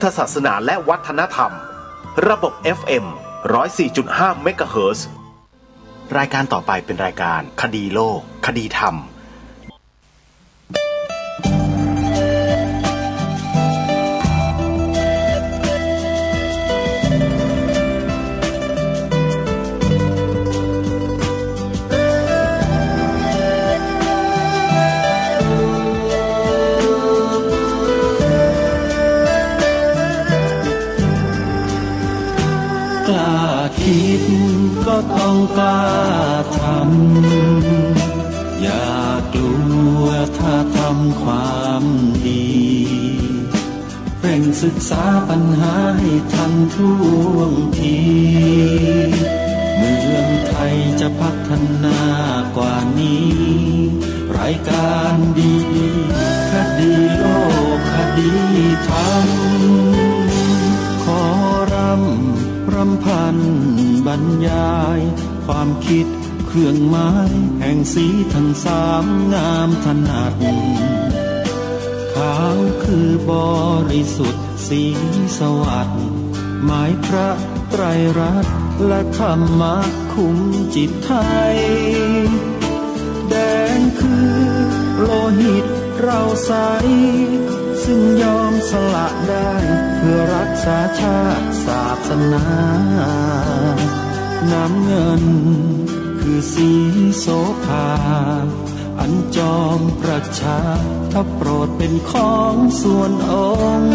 พุทธศาสนาและวัฒนธรรมระบบ FM 104.5 เมกะเฮิรตซ์รายการต่อไปเป็นรายการคดีโลกคดีธรรมคิดก็ต้องกล้าทำอย่ากลัวถ้าทำความดีเร่งศึกษาปัญหาให้ทันท่วงทีเมืองไทยจะพัฒนากว่านี้รายการดีคดีโลกคดีธรรมขอรำพันบรรยายความคิดเครื่องหมายแห่งสีทั้งสามงามถนัดขาวคือบริสุทธิ์สีสวัสดิ์หมายพระไตรรัตน์และธรรมะคุ้มจิตไทยแดงคือโลหิตเราใสซึ่งยอมสละได้เพื่อรักษาชาติศาสนาน้ำเงินคือสีโสภาอันจอมประชาถ้าโปรดเป็นของส่วนองค์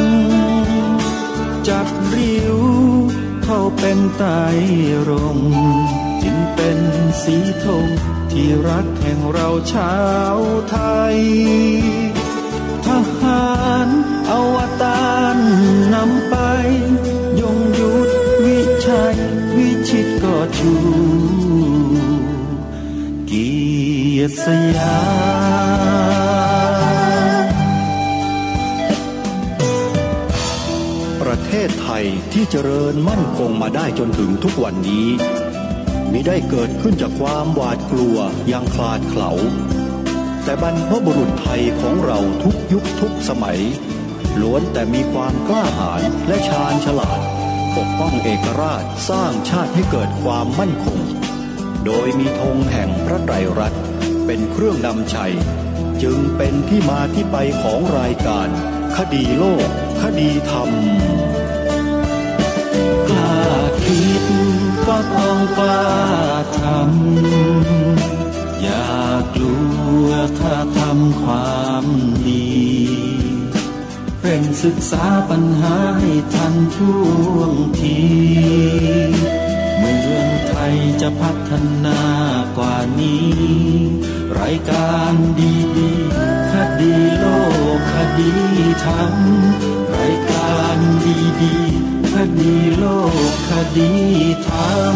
จัดริ้วเข้าเป็นไตรรงค์จึงเป็นสีธงที่รักแห่งเราชาวไทยทหารอวตารนำไปยงยุทธวิชัยวิชิตก็ชูเกียรติสยามประเทศไทยที่เจริญมั่นคงมาได้จนถึงทุกวันนี้มิได้เกิดขึ้นจากความหวาดกลัวอย่างคลาดเขลาแต่บรรพบุรุษไทยของเราทุกยุคทุกสมัยล้วนแต่มีความกล้าหาญและชาญฉลาดปกป้องเอกราชสร้างชาติให้เกิดความมั่นคงโดยมีธงแห่งพระไตรรัตน์เป็นเครื่องนำชัยจึงเป็นที่มาที่ไปของรายการคดีโลกคดีธรรมกล้าคิดก็ต้องกล้าทำอย่ากลัวถ้าทำความดีเร่งศึกษาปัญหาให้ทันท่วงทีเมืองไทยจะพัฒนากว่านี้รายการดีคดีโลกคดีธรรมรายการดีคดีโลกคดีธรรม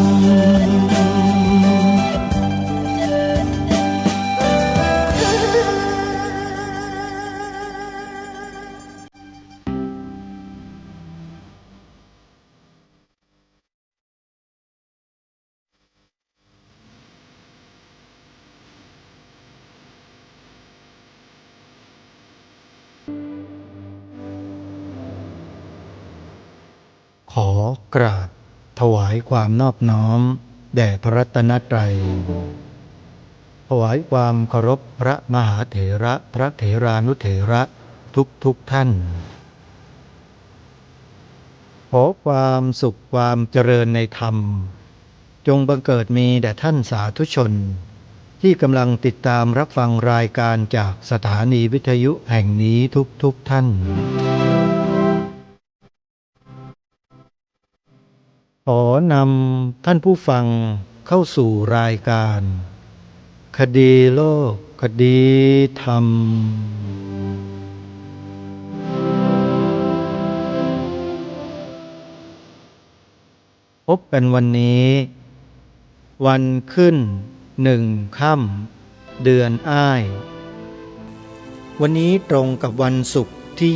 ขอกราบถวายความนอบน้อมแด่พระรัตนตรัยถวายความเคารพพระมหาเถระพระเถรานุเถระทุกท่านขอความสุขความเจริญในธรรมจงบังเกิดมีแด่ท่านสาธุชนที่กำลังติดตามรับฟังรายการจากสถานีวิทยุแห่งนี้ทุกท่านขอนำท่านผู้ฟังเข้าสู่รายการคดีโลกคดีธรรมพบกันวันนี้วันขึ้น1 ค่ำเดือนอ้ายวันนี้ตรงกับวันศุกร์ที่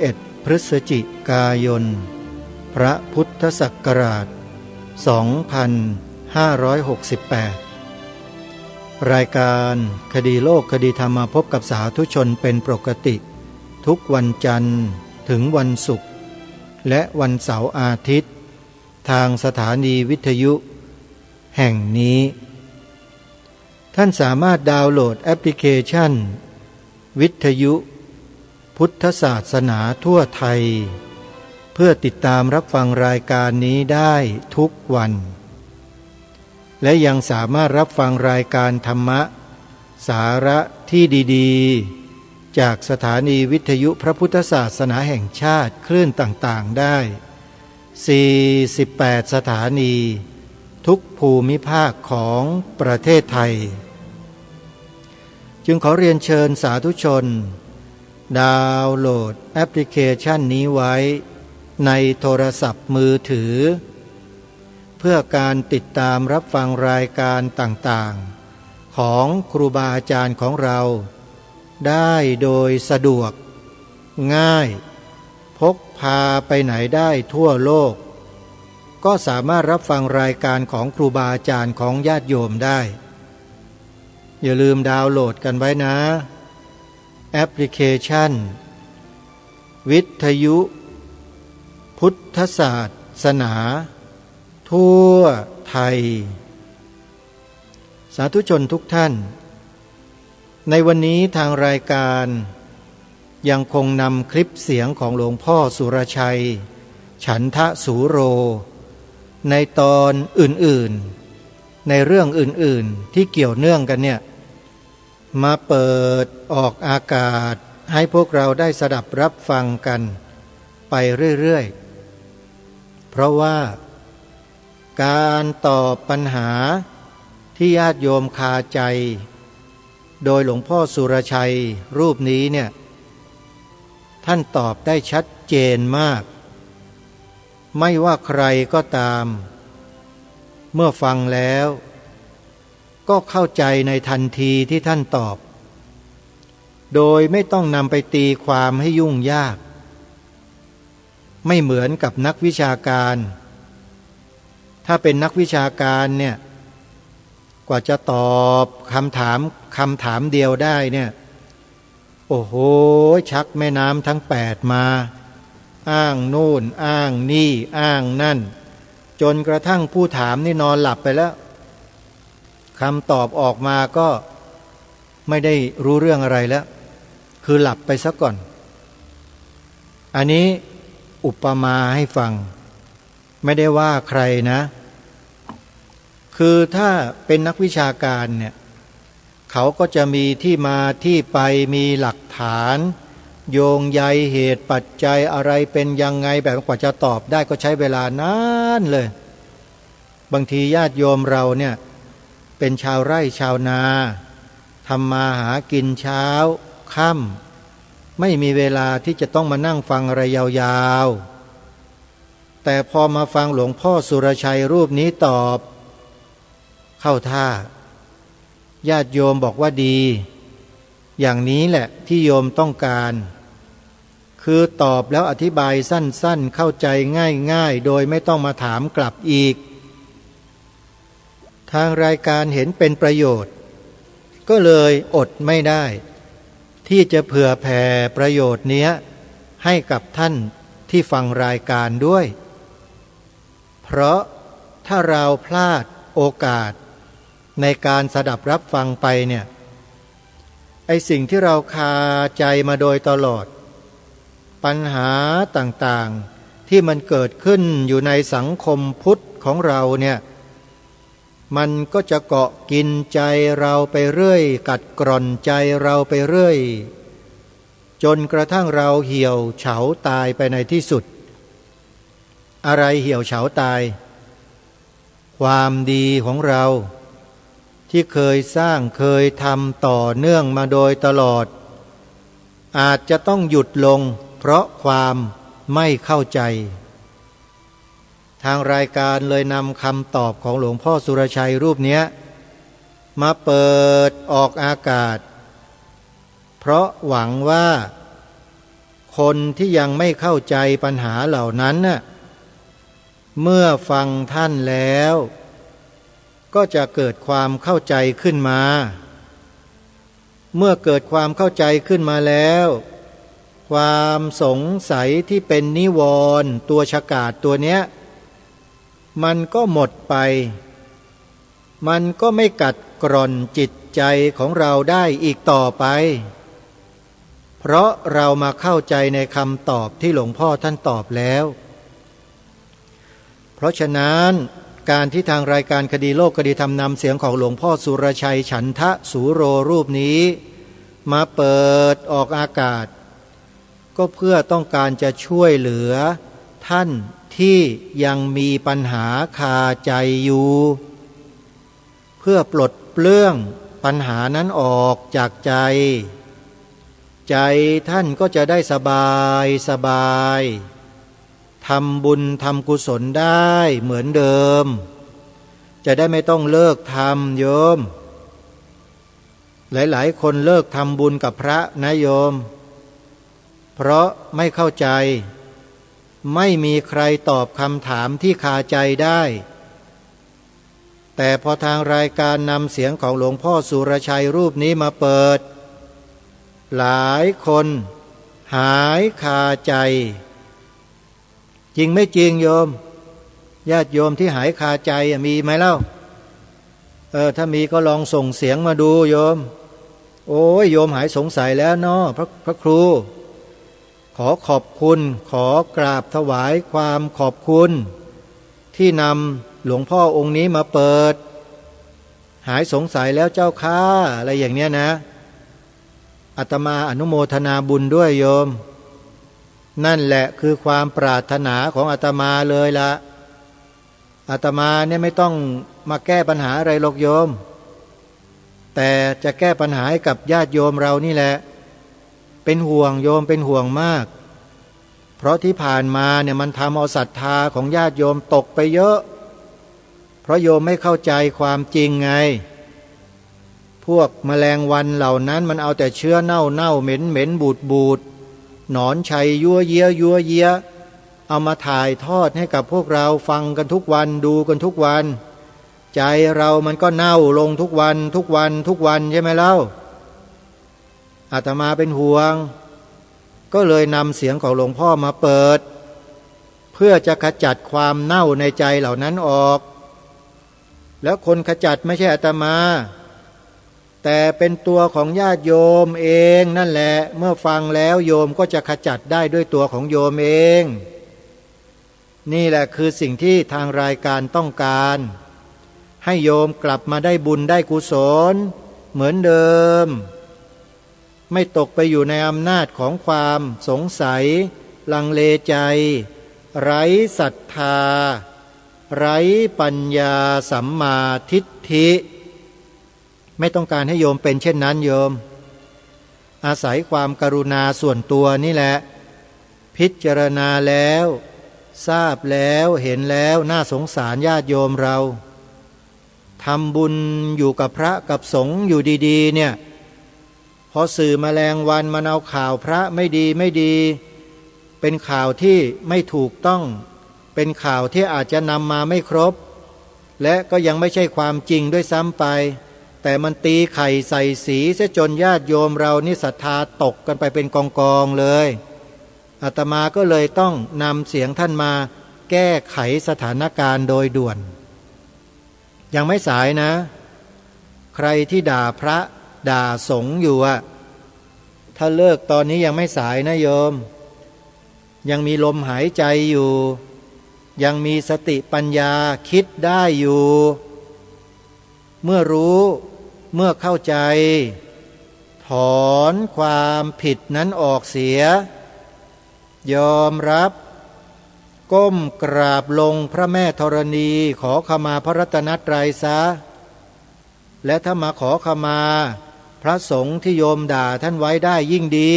21พฤศจิกายนพระพุทธศักราช2568รายการคดีโลกคดีธรรมมาพบกับสาธุชนเป็นปกติทุกวันจันทร์ถึงวันศุกร์ และวันเสาร์อาทิตย์ทางสถานีวิทยุแห่งนี้ท่านสามารถดาวน์โหลดแอปพลิเคชันวิทยุพุทธศาสนาทั่วไทยเพื่อติดตามรับฟังรายการนี้ได้ทุกวันและยังสามารถรับฟังรายการธรรมะสาระที่ดีๆจากสถานีวิทยุพระพุทธศาสนาแห่งชาติคลื่นต่างๆได้48สถานีทุกภูมิภาคของประเทศไทยจึงขอเรียนเชิญสาธุชนดาวน์โหลดแอปพลิเคชันนี้ไว้ในโทรศัพท์มือถือเพื่อการติดตามรับฟังรายการต่างๆของครูบาอาจารย์ของเราได้โดยสะดวกง่ายพกพาไปไหนได้ทั่วโลกก็สามารถรับฟังรายการของครูบาอาจารย์ของญาติโยมได้อย่าลืมดาวน์โหลดกันไว้นะแอปพลิเคชันวิทยุพุทธศาสนาทั่วไทยสาธุชนทุกท่านในวันนี้ทางรายการยังคงนำคลิปเสียงของหลวงพ่อสุรชัยฉันทะสูโรในตอนอื่นๆในเรื่องอื่นๆที่เกี่ยวเนื่องกันเนี่ยมาเปิดออกอากาศให้พวกเราได้สดับรับฟังกันไปเรื่อยๆเพราะว่าการตอบปัญหาที่ญาติโยมคาใจโดยหลวงพ่อสุรชัยรูปนี้เนี่ยท่านตอบได้ชัดเจนมากไม่ว่าใครก็ตามเมื่อฟังแล้วก็เข้าใจในทันทีที่ท่านตอบโดยไม่ต้องนำไปตีความให้ยุ่งยากไม่เหมือนกับนักวิชาการถ้าเป็นนักวิชาการเนี่ยกว่าจะตอบคำถามเดียวได้เนี่ยโอ้โหชักแม่น้ำทั้ง8มาอ้างโน่นอ้างนี่อ้างนั่นจนกระทั่งผู้ถามนี่นอนหลับไปแล้วคำตอบออกมาก็ไม่ได้รู้เรื่องอะไรแล้วคือหลับไปซะก่อนอันนี้อุปมาให้ฟังไม่ได้ว่าใครนะคือถ้าเป็นนักวิชาการเนี่ยเขาก็จะมีที่มาที่ไปมีหลักฐานโยงใยเหตุปัจจัยอะไรเป็นยังไงแบบกว่าจะตอบได้ก็ใช้เวลานานเลยบางทีญาติโยมเราเนี่ยเป็นชาวไร่ชาวนาทำมาหากินเช้าค่ำไม่มีเวลาที่จะต้องมานั่งฟังอะไรยาวๆแต่พอมาฟังหลวงพ่อสุรชัยรูปนี้ตอบเข้าท่าญาติโยมบอกว่าดีอย่างนี้แหละที่โยมต้องการคือตอบแล้วอธิบายสั้นๆเข้าใจง่ายๆโดยไม่ต้องมาถามกลับอีกทางรายการเห็นเป็นประโยชน์ก็เลยอดไม่ได้ที่จะเผื่อแผ่ประโยชน์เนี้ยให้กับท่านที่ฟังรายการด้วยเพราะถ้าเราพลาดโอกาสในการสดับรับฟังไปเนี่ยไอ้สิ่งที่เราคาใจมาโดยตลอดปัญหาต่างๆที่มันเกิดขึ้นอยู่ในสังคมพุทธของเราเนี่ยมันก็จะเกาะกินใจเราไปเรื่อยกัดกร่อนใจเราไปเรื่อยจนกระทั่งเราเหี่ยวเฉาตายไปในที่สุดอะไรเหี่ยวเฉาตายความดีของเราที่เคยสร้างเคยทำต่อเนื่องมาโดยตลอดอาจจะต้องหยุดลงเพราะความไม่เข้าใจทางรายการเลยนำคำตอบของหลวงพ่อสุรชัยรูปนี้มาเปิดออกอากาศเพราะหวังว่าคนที่ยังไม่เข้าใจปัญหาเหล่านั้นน่ะเมื่อฟังท่านแล้วก็จะเกิดความเข้าใจขึ้นมาเมื่อเกิดความเข้าใจขึ้นมาแล้ว ความสงสัยที่เป็นนิวรณ์ตัวฉกาจตัวเนี้ยมันก็หมดไปมันก็ไม่กัดกร่อนจิตใจของเราได้อีกต่อไปเพราะเรามาเข้าใจในคำตอบที่หลวงพ่อท่านตอบแล้วเพราะฉะนั้นการที่ทางรายการคดีโลกคดีธรรมนำเสียงของหลวงพ่อสุรชัยฉันทะสูโรรูปนี้มาเปิดออกอากาศก็เพื่อต้องการจะช่วยเหลือท่านที่ยังมีปัญหาคาใจอยู่เพื่อปลดเปลื้องปัญหานั้นออกจากใจใจท่านก็จะได้สบายทำบุญทำกุศลได้เหมือนเดิมจะได้ไม่ต้องเลิกทำโยมหลายๆคนเลิกทำบุญกับพระนะโยมเพราะไม่เข้าใจไม่มีใครตอบคำถามที่คาใจได้แต่พอทางรายการนำเสียงของหลวงพ่อสุรชัยรูปนี้มาเปิดหลายคนหายคาใจจริงไม่จริงโยมญาติโยมที่หายคาใจมีไหมเล่าถ้ามีก็ลองส่งเสียงมาดูโยมโอ้ยโยมหายสงสัยแล้วเนาะพระครูขอขอบคุณขอกราบถวายความขอบคุณที่นำหลวงพ่อองค์นี้มาเปิดหายสงสัยแล้วเจ้าข้าอะไรอย่างเนี้ยนะอาตมาอนุโมทนาบุญด้วยโยมนั่นแหละคือความปรารถนาของอาตมาเลยละอาตมาเนี่ยไม่ต้องมาแก้ปัญหาอะไรหรอกโยมแต่จะแก้ปัญหาให้กับญาติโยมเรานี่แหละเป็นห่วงโยมเป็นห่วงมากเพราะที่ผ่านมาเนี่ยมันทำเอาศรัทธาของญาติโยมตกไปเยอะเพราะโยมไม่เข้าใจความจริงไงพวกแมลงวันเหล่านั้นมันเอาแต่เชื้อเน่าเหม็นบูดหนอนชัยยั่วเยี้ยเอามาถ่ายทอดให้กับพวกเราฟังกันทุกวันดูกันทุกวันใจเรามันก็เน่าลงทุกวันใช่ไหมเล่าอาตมาเป็นห่วงก็เลยนำเสียงของหลวงพ่อมาเปิดเพื่อจะขจัดความเน่าในใจเหล่านั้นออกแล้วคนขจัดไม่ใช่อาตมาแต่เป็นตัวของญาติโยมเองนั่นแหละเมื่อฟังแล้วโยมก็จะขจัดได้ด้วยตัวของโยมเองนี่แหละคือสิ่งที่ทางรายการต้องการให้โยมกลับมาได้บุญได้กุศลเหมือนเดิมไม่ตกไปอยู่ในอำนาจของความสงสัยลังเลใจไร้ศรัทธาไร้ปัญญาสัมมาทิฏฐิไม่ต้องการให้โยมเป็นเช่นนั้นโยมอาศัยความกรุณาส่วนตัวนี่แหละพิจารณาแล้วทราบแล้วเห็นแล้วน่าสงสารญาติโยมเราทำบุญอยู่กับพระกับสงฆ์อยู่ดีๆเนี่ยพอสื่อแมลงวันมันเอาข่าวพระไม่ดีเป็นข่าวที่ไม่ถูกต้องเป็นข่าวที่อาจจะนำมาไม่ครบและก็ยังไม่ใช่ความจริงด้วยซ้ำไปแต่มันตีไข่ใส่สีเสียจนญาติโยมเรานี่ศรัทธาตกกันไปเป็นกองเลยอาตมาก็เลยต้องนำเสียงท่านมาแก้ไขสถานการณ์โดยด่วนยังไม่สายนะใครที่ด่าพระด่าสงฆ์อยู่ถ้าเลิกตอนนี้ยังไม่สายนะโยมยังมีลมหายใจอยู่ยังมีสติปัญญาคิดได้อยู่เมื่อรู้เมื่อเข้าใจถอนความผิดนั้นออกเสียยอมรับก้มกราบลงพระแม่ธรณีขอขมาพระรัตนตรัยซะและถ้ามาขอขมาพระสงฆ์ที่โยมด่าท่านไว้ได้ยิ่งดี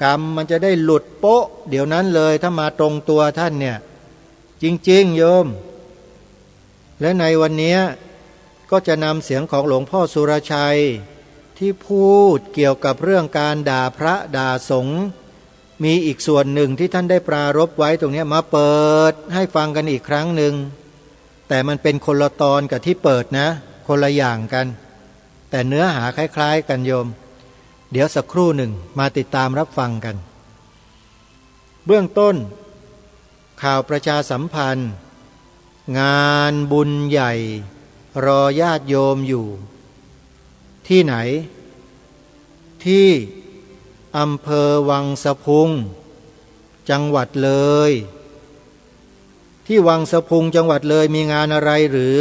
กรรมมันจะได้หลุดโป๊ะเดี๋ยวนั้นเลยถ้ามาตรงตัวท่านเนี่ยจริงๆโยมและในวันนี้ก็จะนำเสียงของหลวงพ่อสุรชัยที่พูดเกี่ยวกับเรื่องการด่าพระด่าสงฆ์มีอีกส่วนหนึ่งที่ท่านได้ปรารภไว้ตรงนี้มาเปิดให้ฟังกันอีกครั้งหนึ่งแต่มันเป็นคนละตอนกับที่เปิดนะคนละอย่างกันแต่เนื้อหาคล้ายๆกันโยมเดี๋ยวสักครู่หนึ่งมาติดตามรับฟังกัน เบื้องต้นข่าวประชาสัมพันธ์งานบุญใหญ่รอญาติโยมอยู่ที่ไหนที่อำเภอวังสะพุงจังหวัดเลยที่วังสะพุงจังหวัดเลยมีงานอะไรหรือ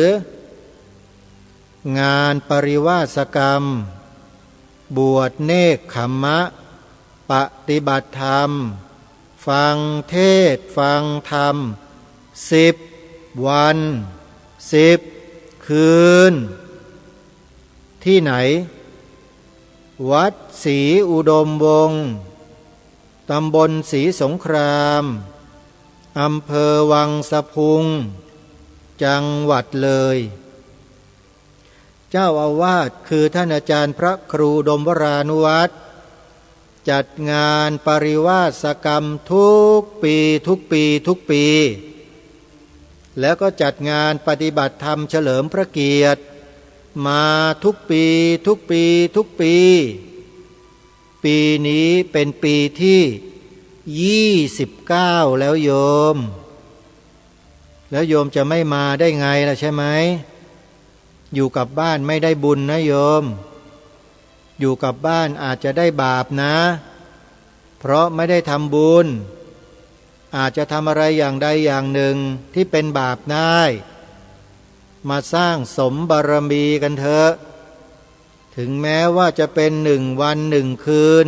งานปริวาสกรรมบวชเนกขัมมะปฏิบัติธรรมฟังเทศน์ฟังธรรม10 วัน10 คืนที่ไหนวัดศรีอุดมวงศ์ตำบลศรีสงครามอำเภอวังสะพุงจังหวัดเลยเจ้าอาวาสคือท่านอาจารย์พระครูดมวรานุวัตรจัดงานปริวาสกรรมทุกปีแล้วก็จัดงานปฏิบัติธรรมเฉลิมพระเกียรติมาทุกปีปีนี้เป็นปีที่29แล้วโยมจะไม่มาได้ไงล่ะใช่ไหมอยู่กับบ้านไม่ได้บุญนะโยมอยู่กับบ้านอาจจะได้บาปนะเพราะไม่ได้ทำบุญอาจจะทำอะไรอย่างใดอย่างหนึ่งที่เป็นบาปได้มาสร้างสมบารมีกันเถอะถึงแม้ว่าจะเป็น1 วัน 1 คืน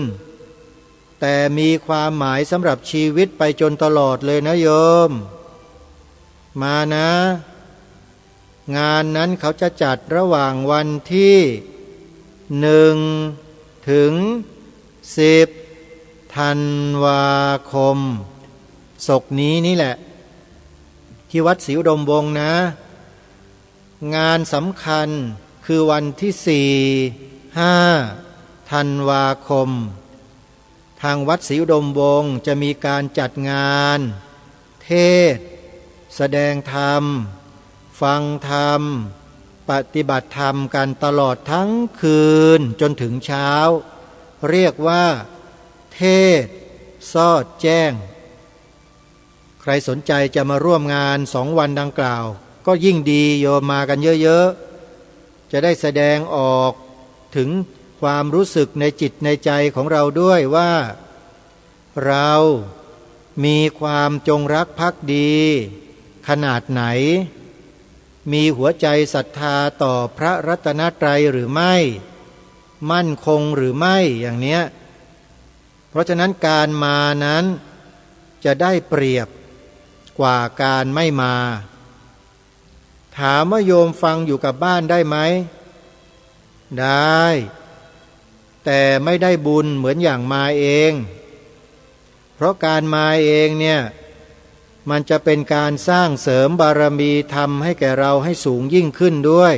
แต่มีความหมายสำหรับชีวิตไปจนตลอดเลยนะโยมมานะงานนั้นเขาจะจัดระหว่างวันที่1 ถึง 10 ธันวาคมศกนี้นี่แหละที่วัดศรีอุดมวงศ์นะงานสำคัญคือวันที่4-5 ธันวาคมทางวัดศรีอุดมวงศ์จะมีการจัดงานเทศน์แสดงธรรมฟังธรรมปฏิบัติธรรมกันตลอดทั้งคืนจนถึงเช้าเรียกว่าเทศน์สอดแจ้งใครสนใจจะมาร่วมงาน2 วันดังกล่าวก็ยิ่งดีโยมมากันเยอะๆจะได้แสดงออกถึงความรู้สึกในจิตในใจของเราด้วยว่าเรามีความจงรักภักดีขนาดไหนมีหัวใจศรัทธาต่อพระรัตนตรัยหรือไม่มั่นคงหรือไม่อย่างเนี้ยเพราะฉะนั้นการมานั้นจะได้เปรียบกว่าการไม่มาถามว่าโยมฟังอยู่กับบ้านได้ไหมได้แต่ไม่ได้บุญเหมือนอย่างมาเองเพราะการมาเองเนี่ยมันจะเป็นการสร้างเสริมบารมีธรรมให้แก่เราให้สูงยิ่งขึ้นด้วย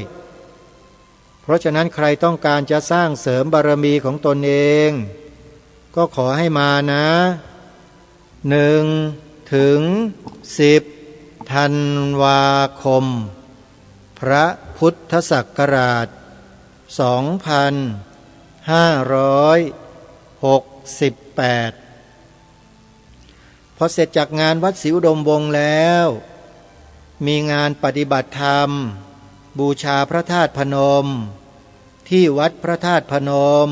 เพราะฉะนั้นใครต้องการจะสร้างเสริมบารมีของตนเองก็ขอให้มานะ1 ถึง 10 ธันวาคมพระพุทธศักราช2568พอเสร็จจากงานวัดศรีอุดมวงศ์แล้วมีงานปฏิบัติธรรมบูชาพระธาตุพนมที่วัดพระธาตุพนม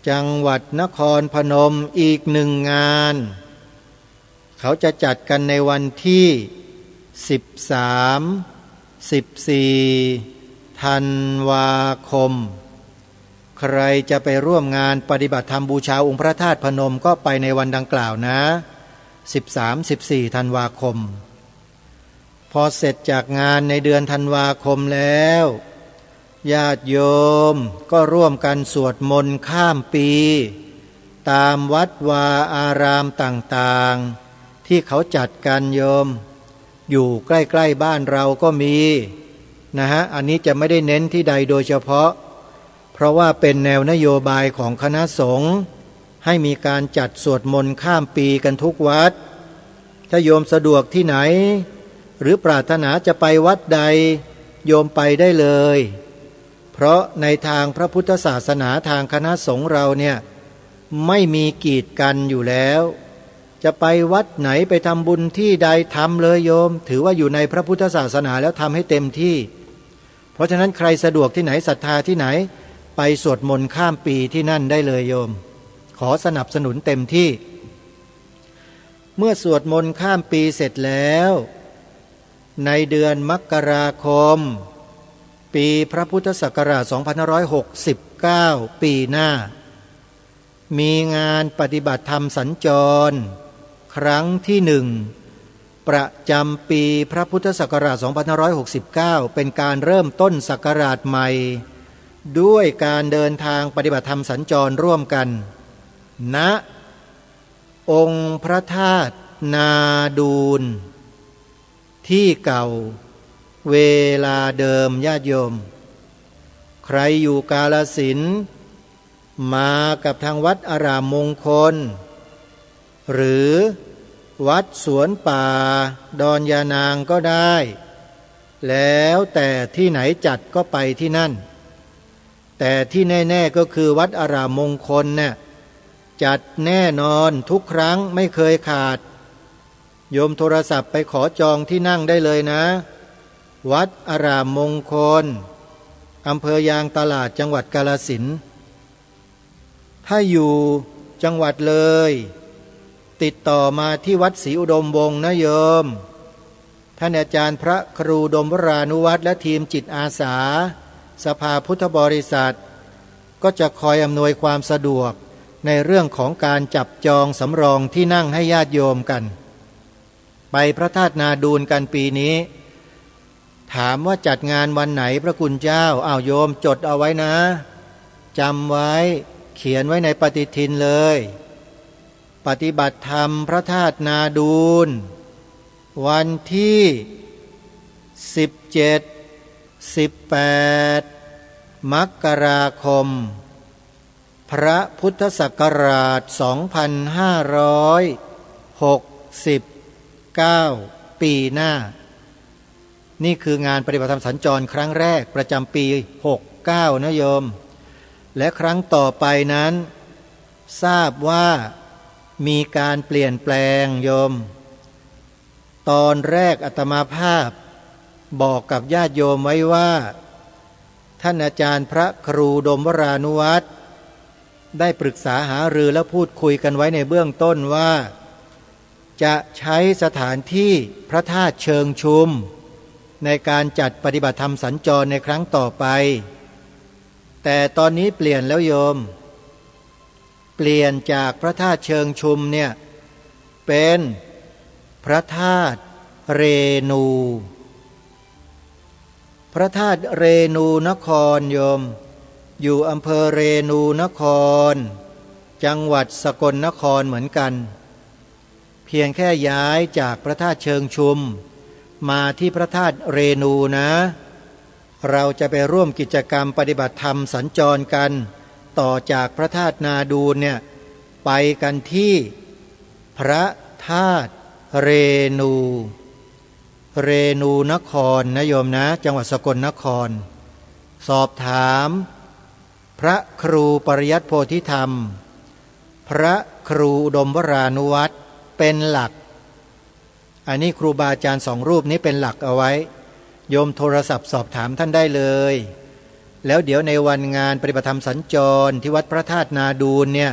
จังหวัดนครพนมอีก1 งานเขาจะจัดกันในวันที่13-14 ธันวาคมใครจะไปร่วมงานปฏิบัติธรรมบูชาองค์พระธาตุพนมก็ไปในวันดังกล่าวนะ13-14 ธันวาคมพอเสร็จจากงานในเดือนธันวาคมแล้วญาติโยมก็ร่วมกันสวดมนต์ข้ามปีตามวัดวาอารามต่างๆที่เขาจัดกันโยมอยู่ใกล้ๆบ้านเราก็มีนะฮะอันนี้จะไม่ได้เน้นที่ใดโดยเฉพาะเพราะว่าเป็นแนวนโยบายของคณะสงฆ์ให้มีการจัดสวดมนต์ข้ามปีกันทุกวัดถ้าโยมสะดวกที่ไหนหรือปรารถนาจะไปวัดใดโยมไปได้เลยเพราะในทางพระพุทธศาสนาทางคณะสงฆ์เราเนี่ยไม่มีกีดกันอยู่แล้ว จะไปวัดไหนไปทำบุญที่ใดทำเลยโยมถือว่าอยู่ในพระพุทธศาสนาแล้วทำให้เต็มที่เพราะฉะนั้นใครสะดวกที่ไหนศรัทธาที่ไหนไปสวดมนต์ข้ามปีที่นั่นได้เลยโยมขอสนับสนุนเต็มที่เมื่อสวดมนต์ข้ามปีเสร็จแล้วในเดือนมกราคมปีพระพุทธศักราช 2569 ปีหน้ามีงานปฏิบัติธรรมสัญจรครั้งที่หนึ่งประจำปีพระพุทธศักราช 2569 เป็นการเริ่มต้นศักราชใหม่ด้วยการเดินทางปฏิบัติธรรมสัญจรร่วมกันณองค์พระธาตุนาดูลที่เก่าเวลาเดิมญาติโยมใครอยู่กาฬสินธุ์มากับทางวัดอารามมงคลหรือวัดสวนป่าดอนยานางก็ได้แล้วแต่ที่ไหนจัดก็ไปที่นั่นแต่ที่แน่ๆก็คือวัดอารามมงคลเนี่ยจัดแน่นอนทุกครั้งไม่เคยขาดโยมโทรศัพท์ไปขอจองที่นั่งได้เลยนะวัดอารามมงคลอำเภอยางตลาดจังหวัดกาฬสินธุ์ถ้าอยู่จังหวัดเลยติดต่อมาที่วัดศรีอุดมวงศ์นะโยมท่านอาจารย์พระครูดมวรานุวัตรและทีมจิตอาสาสภาพุทธบริษัทก็จะคอยอำนวยความสะดวกในเรื่องของการจับจองสำรองที่นั่งให้ญาติโยมกันไปพระธาตุนาดูลกันปีนี้ถามว่าจัดงานวันไหนพระคุณเจ้าโยมจดเอาไว้นะจำไว้เขียนไว้ในปฏิทินเลยปฏิบัติธรรมพระธาตุนาดูลวันที่17-18 มกราคมพระพุทธศักราช 2569 ปีหน้านี่คืองานปฏิบัติธรรมสัญจรครั้งแรกประจำปี 69 นะโยมและครั้งต่อไปนั้นทราบว่ามีการเปลี่ยนแปลงโยมตอนแรกอาตมาภาพบอกกับญาติโยมไว้ว่าท่านอาจารย์พระครูดมวรานุวัตรได้ปรึกษาหารือและพูดคุยกันไว้ในเบื้องต้นว่าจะใช้สถานที่พระธาตุเชิงชุมในการจัดปฏิบัติธรรมสัญจรในครั้งต่อไปแต่ตอนนี้เปลี่ยนแล้วโยมเปลี่ยนจากพระธาตุเชิงชุมเนี่ยเป็นพระธาตุเรนูพระธาตุเรนูนครโยมอยู่อำเภอเรนูนครจังหวัดสกลนครเหมือนกันเพียงแค่ย้ายจากพระธาตุเชิงชุมมาที่พระธาตุเรนูนะเราจะไปร่วมกิจกรรมปฏิบัติธรรมสัญจรกันต่อจากพระธาตุนาดูลเนี่ยไปกันที่พระธาตุเรนูนครนะโยมนะจังหวัดสกลนครสอบถามพระครูปริยัติโพธิธรรมพระครูอุดมวรานุวัตรเป็นหลักอันนี้ครูบาอาจารย์สองรูปนี้เป็นหลักเอาไว้โยมโทรศัพท์สอบถามท่านได้เลยแล้วเดี๋ยวในวันงานปฏิบัติธรรมสัญจรที่วัดพระธาตุนาดูลเนี่ย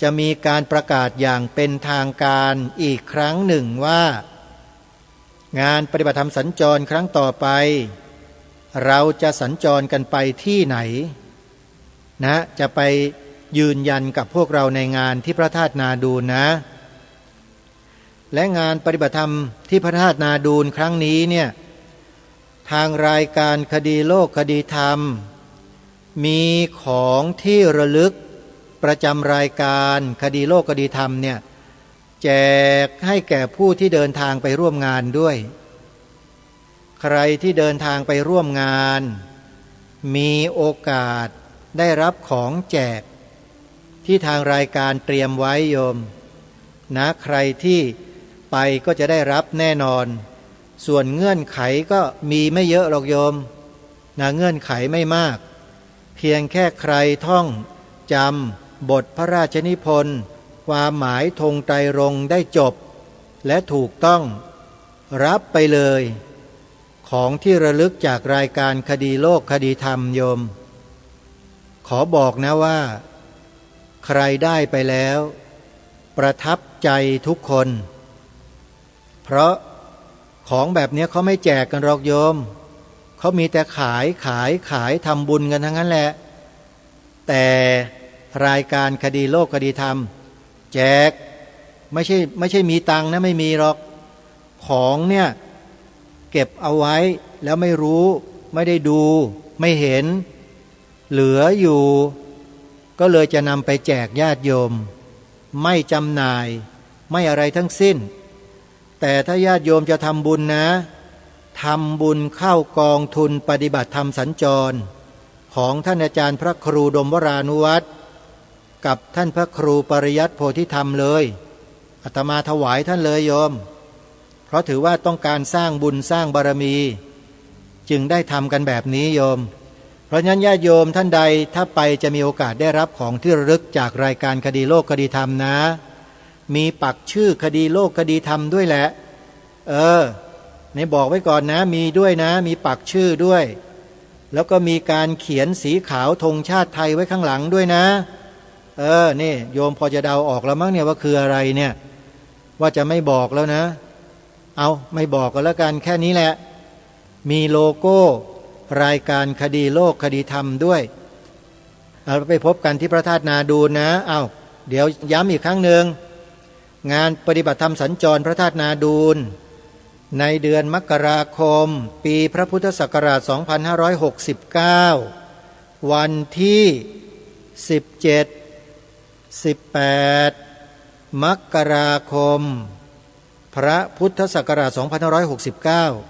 จะมีการประกาศอย่างเป็นทางการอีกครั้งหนึ่งว่างานปฏิบัติธรรมสัญจรครั้งต่อไปเราจะสัญจรกันไปที่ไหนนะจะไปยืนยันกับพวกเราในงานที่พระธาตุนาดูลนะและงานปฏิบัติธรรมที่พระธาตุนาดูลครั้งนี้เนี่ยทางรายการคดีโลกคดีธรรมมีของที่ระลึกประจำรายการคดีโลกคดีธรรมเนี่ยแจกให้แก่ผู้ที่เดินทางไปร่วมงานด้วยใครที่เดินทางไปร่วมงานมีโอกาสได้รับของแจกที่ทางรายการเตรียมไว้โยมนะใครที่ไปก็จะได้รับแน่นอนส่วนเงื่อนไขก็มีไม่เยอะหรอกโยมนะเงื่อนไขไม่มากเพียงแค่ใครท่องจำบทพระราชนิพนธ์ ความหมายธงไตรรงค์ได้จบและถูกต้องรับไปเลยของที่ระลึกจากรายการคดีโลกคดีธรรมโยมขอบอกนะว่าใครได้ไปแล้วประทับใจทุกคนเพราะของแบบนี้เขาไม่แจกกันหรอกโยมเขามีแต่ขายทำบุญกันทั้งนั้นแหละแต่รายการคดีโลกคดีธรรมแจกไม่ใช่มีตังค์นะไม่มีหรอกของเนี่ยเก็บเอาไว้แล้วไม่รู้ไม่ได้ดูไม่เห็นเหลืออยู่ก็เลยจะนำไปแจกญาติโยมไม่จำหน่ายไม่อะไรทั้งสิ้นแต่ถ้าญาติโยมจะทำบุญนะทำบุญเข้ากองทุนปฏิบัติธรรมสัญจรของท่านอาจารย์พระครูดมวรานุวัตรกับท่านพระครูปริยัติโพธิธรรมเลยอาตมาถวายท่านเลยโยมเพราะถือว่าต้องการสร้างบุญสร้างบารมีจึงได้ทำกันแบบนี้โยมเพราะฉะนั้นญาติโยมท่านใดถ้าไปจะมีโอกาสได้รับของที่ระลึกจากรายการคดีโลกคดีธรรมนะมีปักชื่อคดีโลกคดีธรรมด้วยแหละในบอกไว้ก่อนนะมีด้วยนะมีปักชื่อด้วยแล้วก็มีการเขียนสีขาวธงชาติไทยไว้ข้างหลังด้วยนะนี่โยมพอจะเดาออกแล้วมั้งเนี่ยว่าคืออะไรเนี่ยว่าจะไม่บอกแล้วนะเอาไม่บอกก็แล้วกันแค่นี้แหละมีโลโก้รายการคดีโลกคดีธรรมด้วยเราไปพบกันที่พระธาตุนาดูนนะเดี๋ยวย้ำอีกครั้งหนึ่งงานปฏิบัติธรรมสัญจรพระธาตุนาดูนในเดือนมกราคมปีพระพุทธศักราช 2569 วันที่ 17-18 มกราคมพระพุทธศักราช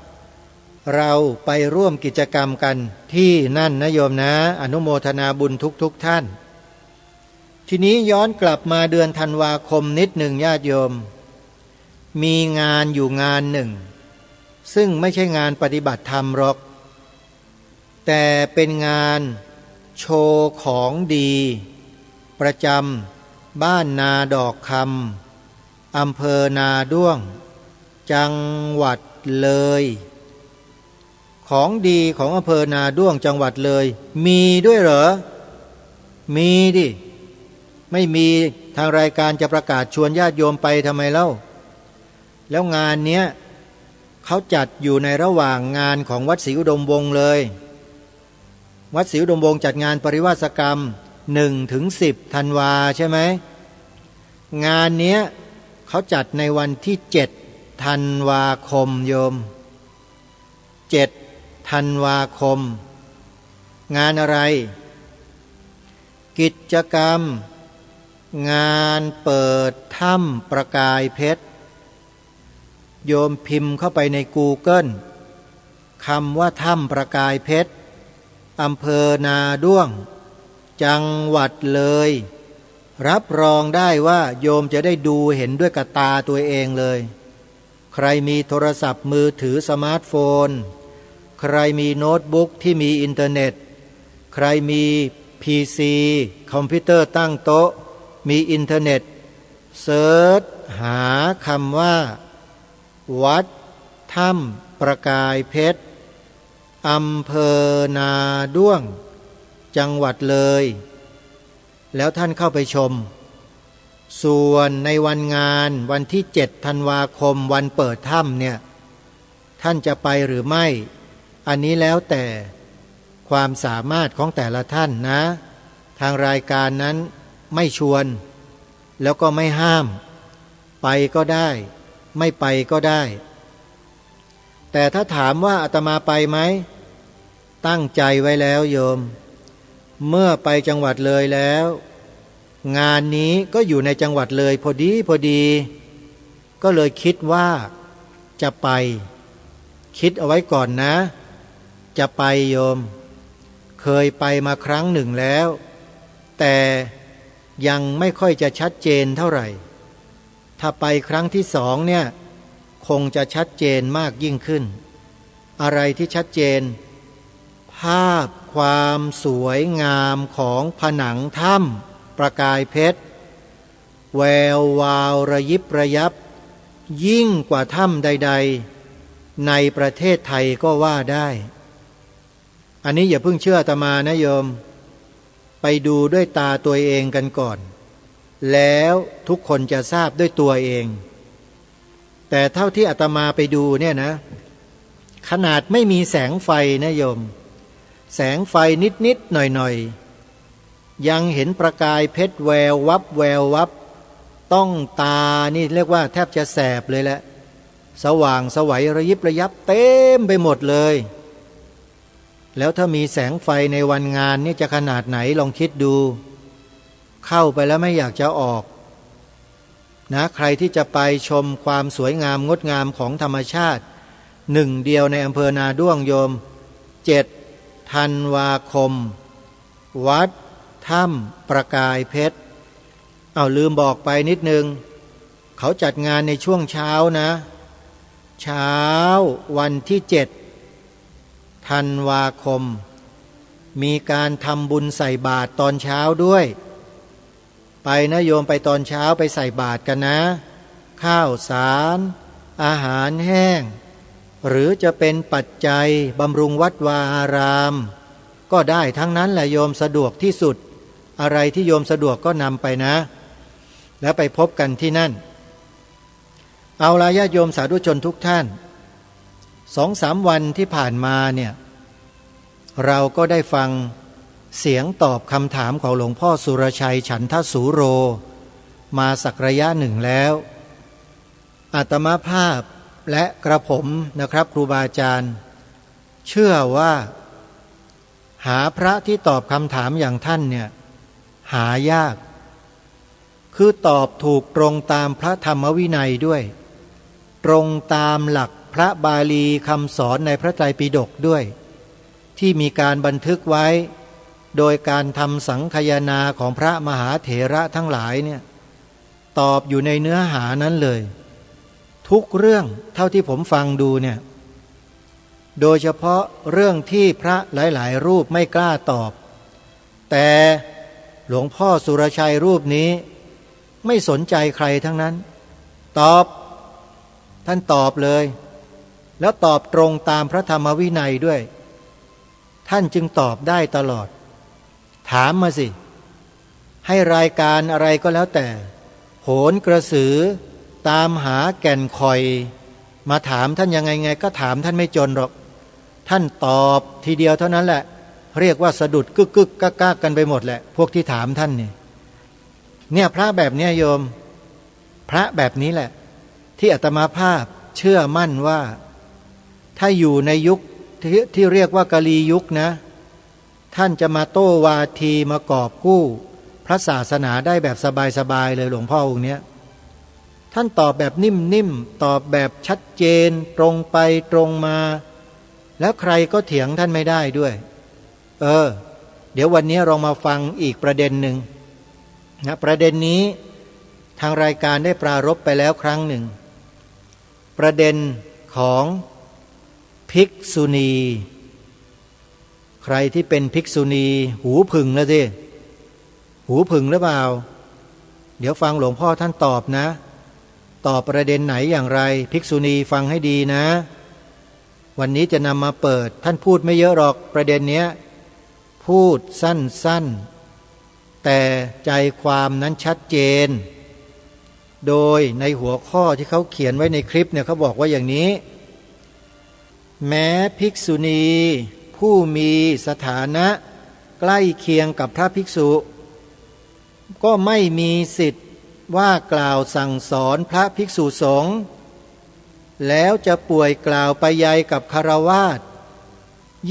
2569 เราไปร่วมกิจกรรมกันที่นั่นนะโยมนะอนุโมทนาบุญทุกท่านทีนี้ย้อนกลับมาเดือนธันวาคมนิดหนึ่งญาติโยมมีงานอยู่งานหนึ่งซึ่งไม่ใช่งานปฏิบัติธรรมหรอกแต่เป็นงานโชว์ของดีประจำบ้านนาดอกคำอำเภอนาด้วงจังหวัดเลยของดีของอำเภอนาด้วงจังหวัดเลยมีด้วยเหรอมีดิไม่มีทางรายการจะประกาศชวนญาติโยมไปทำไมเล่าแล้วงานเนี้ยเขาจัดอยู่ในระหว่างงานของวัดศรีอุดมวงศ์เลยวัดศรีอุดมวงศ์จัดงานปริวาสกรรม 1-10 ธันวาใช่ไหมงานเนี้ยเขาจัดในวันที่7 ธันวาคมโยม7 ธันวาคมงานอะไรกิจกรรมงานเปิดถ้ำประกายเพชรโยมพิมพ์เข้าไปใน Google คำว่าถ้ำประกายเพชรอำเภอนาด้วงจังหวัดเลยรับรองได้ว่าโยมจะได้ดูเห็นด้วยกับตาตัวเองเลยใครมีโทรศัพท์มือถือสมาร์ทโฟนใครมีโน้ตบุ๊กที่มีอินเทอร์เน็ตใครมี PC คอมพิวเตอร์ตั้งโต๊ะมีอินเทอร์เน็ตเซิร์ชหาคำว่าวัดถ้ำประกายเพชรอำเภอนาด้วงจังหวัดเลยแล้วท่านเข้าไปชมส่วนในวันงานวันที่7 ธันวาคมวันเปิดถ้ำเนี่ยท่านจะไปหรือไม่อันนี้แล้วแต่ความสามารถของแต่ละท่านนะทางรายการนั้นไม่ชวนแล้วก็ไม่ห้ามไปก็ได้ไม่ไปก็ได้แต่ถ้าถามว่าอาตมาไปไหมตั้งใจไว้แล้วโยมเมื่อไปจังหวัดเลยแล้วงานนี้ก็อยู่ในจังหวัดเลยพอดีก็เลยคิดว่าจะไปคิดเอาไว้ก่อนนะจะไปโยมเคยไปมาครั้งหนึ่งแล้วแต่ยังไม่ค่อยจะชัดเจนเท่าไหร่ถ้าไปครั้งที่2เนี่ยคงจะชัดเจนมากยิ่งขึ้นอะไรที่ชัดเจนภาพความสวยงามของผนังถ้ำประกายเพชร แวววาวระยิบระยับยิ่งกว่าถ้ำใดๆในประเทศไทยก็ว่าได้อันนี้อย่าเพิ่งเชื่ออาตมานะโยมไปดูด้วยตาตัวเองกันก่อนแล้วทุกคนจะทราบด้วยตัวเองแต่เท่าที่อาตมาไปดูเนี่ยนะขนาดไม่มีแสงไฟนะโยมแสงไฟนิดๆหน่อยๆยังเห็นประกายเพชรแวววับแวววับต้องตานี่เรียกว่าแทบจะแสบเลยแหละสว่างไสวระยิบระยับเต็มไปหมดเลยแล้วถ้ามีแสงไฟในวันงานนี่จะขนาดไหนลองคิดดูเข้าไปแล้วไม่อยากจะออกนะใครที่จะไปชมความสวยงามงดงามของธรรมชาติหนึ่งเดียวในอำเภอนาด้วงโยม7 ธันวาคมวัดถ้ำประกายเพชรเอาลืมบอกไปนิดนึงเขาจัดงานในช่วงเช้านะเช้าวันที่7 ธันวาคมมีการทำบุญใส่บาตรตอนเช้าด้วยไปนะโยมไปตอนเช้าไปใส่บาตรกันนะข้าวสารอาหารแห้งหรือจะเป็นปัจจัยบำรุงวัดวาอารามก็ได้ทั้งนั้นแหละโยมสะดวกที่สุดอะไรที่โยมสะดวกก็นำไปนะแล้วไปพบกันที่นั่นเอาล่ะญาติโยมสาธุชนทุกท่าน2-3 วันที่ผ่านมาเนี่ยเราก็ได้ฟังเสียงตอบคำถามของหลวงพ่อสุรชัยฉันทสูโรมาสักระยะหนึ่งแล้วอาตมาภาพและกระผมนะครับครูบาอาจารย์เชื่อว่าหาพระที่ตอบคำถามอย่างท่านเนี่ยหายากคือตอบถูกตรงตามพระธรรมวินัยด้วยตรงตามหลักพระบาลีคำสอนในพระไตรปิฎกด้วยที่มีการบันทึกไว้โดยการทำสังคายนาของพระมหาเถระทั้งหลายเนี่ยตอบอยู่ในเนื้อหานั้นเลยทุกเรื่องเท่าที่ผมฟังดูเนี่ยโดยเฉพาะเรื่องที่พระหลายๆรูปไม่กล้าตอบแต่หลวงพ่อสุรชัยรูปนี้ไม่สนใจใครทั้งนั้นตอบท่านตอบเลยแล้วตอบตรงตามพระธรรมวินัยด้วยท่านจึงตอบได้ตลอดถามมาสิให้รายการอะไรก็แล้วแต่โหนกระสือตามหาแก่นคอยมาถามท่านยังไงก็ถามท่านไม่จนหรอกท่านตอบทีเดียวเท่านั้นแหละเรียกว่าสะดุดกึกกึกกักกักกันไปหมดแหละพวกที่ถามท่านเนี่ยพระแบบเนี้ยโยมพระแบบนี้แหละที่อาตมาภาพเชื่อมั่นว่าถ้าอยู่ในยุคที่เรียกว่ากาลียุคนะท่านจะมาโต้วาทีมากอบกู้พระศาสนาได้แบบสบายๆเลยหลวงพ่อองค์เนี้ยท่านตอบแบบนิ่มๆตอบแบบชัดเจนตรงไปตรงมาแล้วใครก็เถียงท่านไม่ได้ด้วยเดี๋ยววันนี้เรามาฟังอีกประเด็นหนึ่งนะประเด็นนี้ทางรายการได้ปรารภไปแล้วครั้งหนึ่งประเด็นของภิกษุณีใครที่เป็นภิกษุณีหูผึ่งแล้วสิหูผึ่งหรือเปล่าเดี๋ยวฟังหลวงพ่อท่านตอบนะตอบประเด็นไหนอย่างไรภิกษุณีฟังให้ดีนะวันนี้จะนำมาเปิดท่านพูดไม่เยอะหรอกประเด็นเนี้ยพูดสั้นๆแต่ใจความนั้นชัดเจนโดยในหัวข้อที่เขาเขียนไว้ในคลิปเนี่ยเขาบอกว่าอย่างนี้แม้ภิกษุณีผู้มีสถานะใกล้เคียงกับพระภิกษุก็ไม่มีสิทธิ์ว่ากล่าวสั่งสอนพระภิกษุสงฆ์แล้วจะป่วยกล่าวไปยัยกับฆราวาส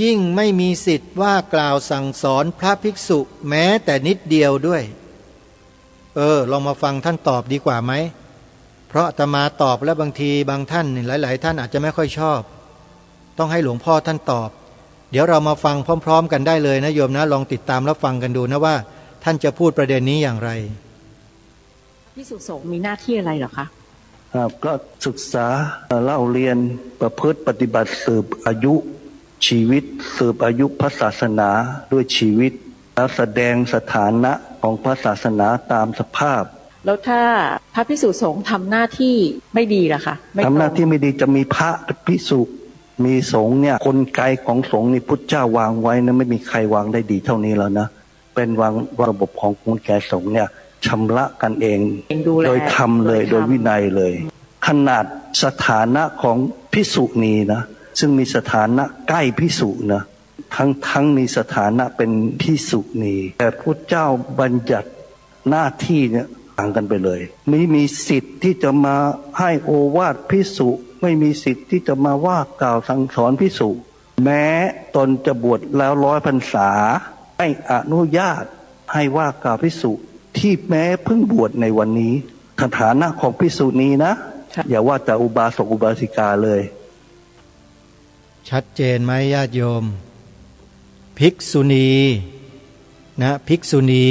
ยิ่งไม่มีสิทธิ์ว่ากล่าวสั่งสอนพระภิกษุแม้แต่นิดเดียวด้วยลองมาฟังท่านตอบดีกว่าไหมเพราะอาตมาตอบแล้วบางทีบางท่านหลายๆท่านอาจจะไม่ค่อยชอบต้องให้หลวงพ่อท่านตอบเดี๋ยวเรามาฟังพร้อมๆกันได้เลยนะโยมนะลองติดตามรับฟังกันดูนะว่าท่านจะพูดประเด็นนี้อย่างไรภิกษุสงฆ์มีหน้าที่อะไรเหรอคะครับก็ศึกษาเล่าเรียนประพฤติปฏิบัติสืบอายุชีวิตสืบอายุพระศาสนาด้วยชีวิตแล้วแสดงสถานะของพระศาสนาตามสภาพ แล้วถ้าพระภิกษุสงฆ์ทำหน้าที่ไม่ดีล่ะคะไม่ตรง ทำหน้าที่ไม่ดีจะมีพระภิกษุมีสงฆ์เนี่ยกลไกของสงฆ์นี่พุทธเจ้าวางไว้นะไม่มีใครวางได้ดีเท่านี้แล้วนะเป็นวางระบบของกลไกสงฆ์เนี่ยชำระกันเอง ดูแล โดยธรรมเลยโดยวินัยเลย ขนาดสถานะของภิกษุณีนะซึ่งมีสถานะใกล้ภิกษุนะทั้งมีสถานะเป็นภิกษุณีแต่พุทธเจ้าบัญญัติหน้าที่เนี่ยต่างกันไปเลยไม่มีสิทธิ์ที่จะมาให้โอวาทภิกษุไม่มีสิทธิ์ที่จะมาว่ากล่าวสั่งสอนภิกษุแม้ตนจะบวชแล้ว100 พรรษาให้อนุญาตให้ว่ากล่าวภิกษุที่แม้เพิ่งบวชในวันนี้สถานะของภิกษุนี้นะอย่าว่าแต่อุบาสกอุบาสิกาเลย ชัดเจนไหมญาติโยม ภิกษุณีนะภิกษุณี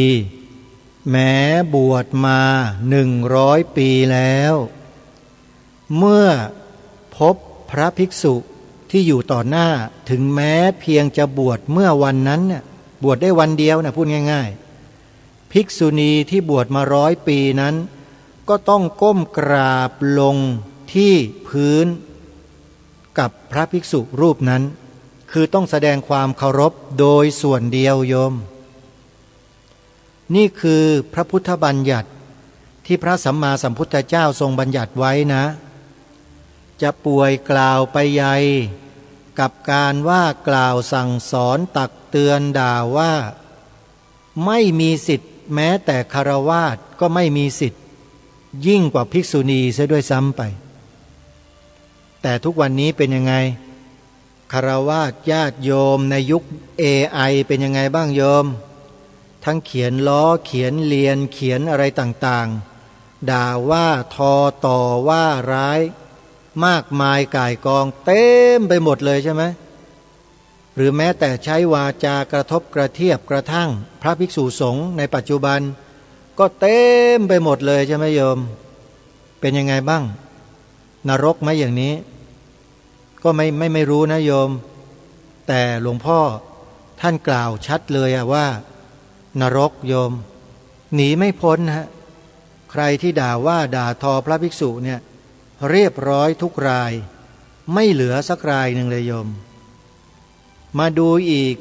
แม้บวชมา100 ปีแล้ว เมื่อพบพระภิกษุที่อยู่ต่อหน้าถึงแม้เพียงจะบวชเมื่อวันนั้นน่ะบวชได้วันเดียวนะพูดง่ายๆภิกษุณีที่บวชมา100 ปีนั้นก็ต้องก้มกราบลงที่พื้นกับพระภิกษุรูปนั้นคือต้องแสดงความเคารพโดยส่วนเดียวโยมนี่คือพระพุทธบัญญัติที่พระสัมมาสัมพุทธเจ้าทรงบัญญัติไว้นะจะป่วยกล่าวไปใหญ่กับการว่ากล่าวสั่งสอนตักเตือนด่าว่าไม่มีสิทธิ์แม้แต่คฤหัสถ์ก็ไม่มีสิทธิ์ยิ่งกว่าภิกษุณีเสียด้วยซ้ำไปแต่ทุกวันนี้เป็นยังไงคฤหัสถ์ญาติโยมในยุค AI เป็นยังไงบ้างโยมทั้งเขียนล้อเขียนเลียนเขียนอะไรต่างๆด่าว่าทอต่อว่าร้ายมากมายก่ายกองเต็มไปหมดเลยใช่ไหมหรือแม้แต่ใช้วาจากระทบกระเทียบกระทั่งพระภิกษุสงฆ์ในปัจจุบันก็เต็มไปหมดเลยใช่ไหมโยมเป็นยังไงบ้างนรกไหมอย่างนี้ก็ไม่รู้นะโยมแต่หลวงพ่อท่านกล่าวชัดเลยว่านรกโยมหนีไม่พ้นฮะใครที่ด่าว่าด่าทอพระภิกษุเนี่ยเรียบร้อยทุกรายไม่เหลือสักรายหนึ่งเลยโยมมาดูอีก